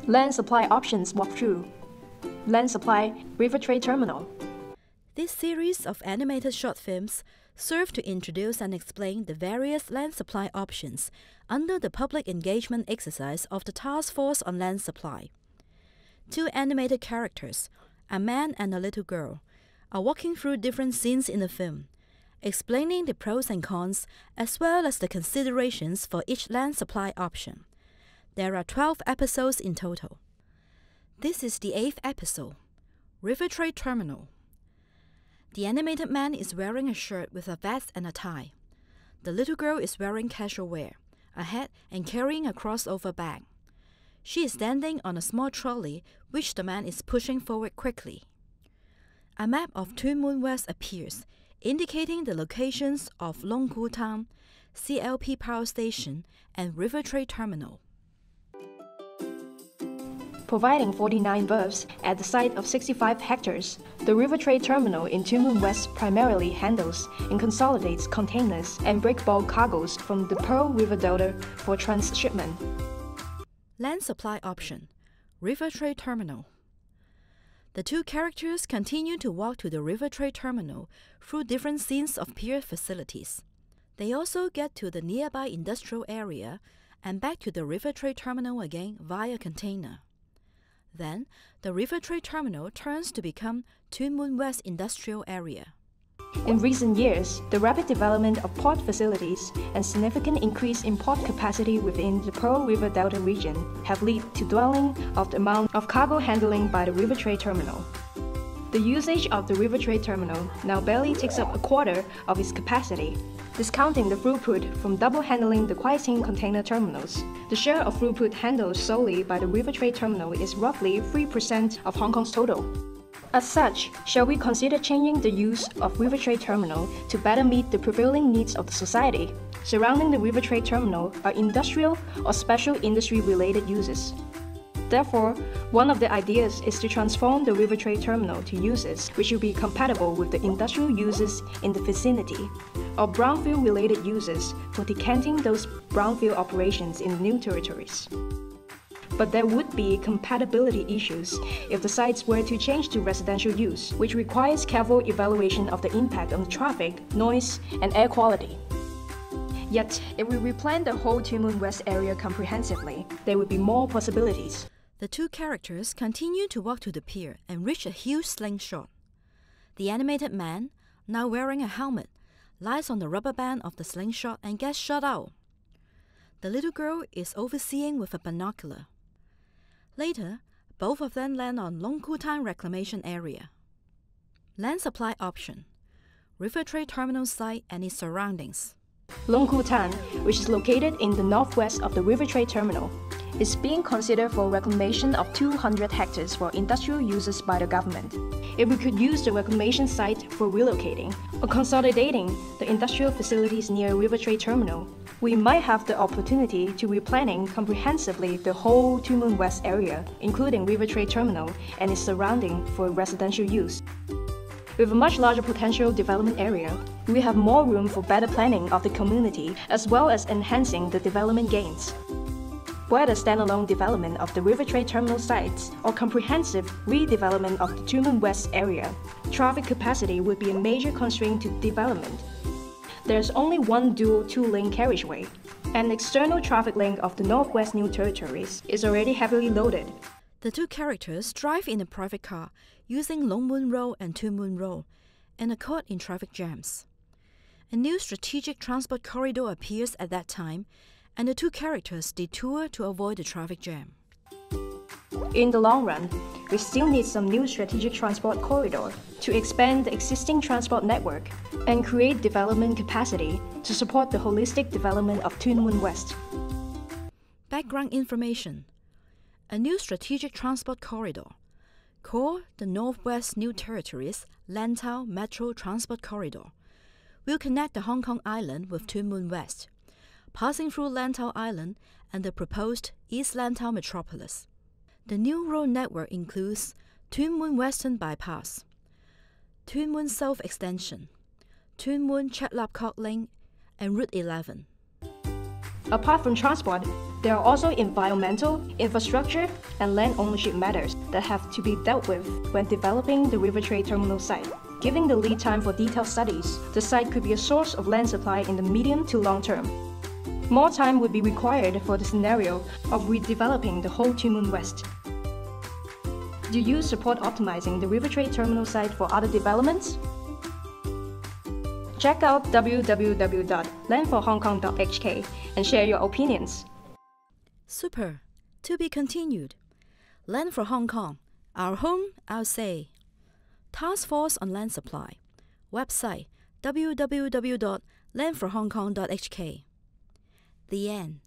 Land Supply Options Walkthrough. Land Supply River Trade Terminal. This series of animated short films serve to introduce and explain the various land supply options under the public engagement exercise of the Task Force on Land Supply. Two animated characters, a man and a little girl, are walking through different scenes in the film, explaining the pros and cons as well as the considerations for each land supply option. There are 12 episodes in total. This is the 8th episode, River Trade Terminal. The animated man is wearing a shirt with a vest and a tie. The little girl is wearing casual wear, a hat and carrying a crossover bag. She is standing on a small trolley which the man is pushing forward quickly. A map of Tuen Mun West appears, indicating the locations of Long Ku Town, CLP Power Station, and River Trade Terminal. Providing 49 berths at the site of 65 hectares, the River Trade Terminal in Tuen Mun West primarily handles and consolidates containers and break bulk cargoes from the Pearl River Delta for transshipment. Land supply option, River Trade Terminal. The two characters continue to walk to the River Trade Terminal through different scenes of pier facilities. They also get to the nearby industrial area and back to the River Trade Terminal again via container. Then, the River Trade Terminal turns to become Tuen Mun West Industrial Area. In recent years, the rapid development of port facilities and significant increase in port capacity within the Pearl River Delta region have led to doubling of the amount of cargo handling by the River Trade Terminal. The usage of the River Trade Terminal now barely takes up a quarter of its capacity. Discounting the throughput from double handling the Kwai Ting container terminals, the share of throughput handled solely by the River Trade Terminal is roughly 3% of Hong Kong's total. As such, shall we consider changing the use of River Trade Terminal to better meet the prevailing needs of the society? Surrounding the River Trade Terminal are industrial or special industry-related uses. Therefore, one of the ideas is to transform the River Trade Terminal to uses which will be compatible with the industrial uses in the vicinity, or brownfield-related uses for decanting those brownfield operations in new territories. But there would be compatibility issues if the sites were to change to residential use, which requires careful evaluation of the impact on traffic, noise, and air quality. Yet, if we replan the whole Tuen Mun West area comprehensively, there would be more possibilities. The two characters continue to walk to the pier and reach a huge slingshot. The animated man, now wearing a helmet, lies on the rubber band of the slingshot and gets shot out. The little girl is overseeing with a binocular. Later, both of them land on Long Ku Town Reclamation Area. Land supply option, River Trade Terminal site and its surroundings. Long Ku Town, which is located in the northwest of the River Trade Terminal, is being considered for reclamation of 200 hectares for industrial uses by the government. If we could use the reclamation site for relocating or consolidating the industrial facilities near River Trade Terminal, we might have the opportunity to replanning comprehensively the whole Tuen Mun West area, including River Trade Terminal and its surrounding for residential use. With a much larger potential development area, we have more room for better planning of the community as well as enhancing the development gains. Whether standalone development of the River Trade Terminal sites or comprehensive redevelopment of the Tuen Mun West area, traffic capacity would be a major constraint to development. There's only one dual two-lane carriageway. An external traffic link of the Northwest New Territories is already heavily loaded. The two characters drive in a private car using Long Mun Road and Tuen Mun Road and are caught in traffic jams. A new strategic transport corridor appears at that time, and the two characters detour to avoid the traffic jam. In the long run, we still need some new strategic transport corridor to expand the existing transport network and create development capacity to support the holistic development of Tuen Mun West. Background information. A new strategic transport corridor, called the Northwest New Territories Lantau Metro Transport Corridor, will connect the Hong Kong Island with Tuen Mun West, passing through Lantau Island and the proposed East Lantau Metropolis. The new road network includes Tuen Mun Western Bypass, Tuen Mun South Extension, Tuen Mun Chet Lap Kok Link, and Route 11. Apart from transport, There are also environmental, infrastructure, and land ownership matters that have to be dealt with when developing the River Trade Terminal site. Given the lead time for detailed studies, the site could be a source of land supply in the medium to long term. More time would be required for the scenario of redeveloping the whole Tuen Mun West. Do you support optimizing the River Trade Terminal site for other developments? Check out www.landforhongkong.hk and share your opinions. Super. To be continued. Land for Hong Kong. Our home, our say. Task Force on Land Supply. Website www.landforhongkong.hk. The end.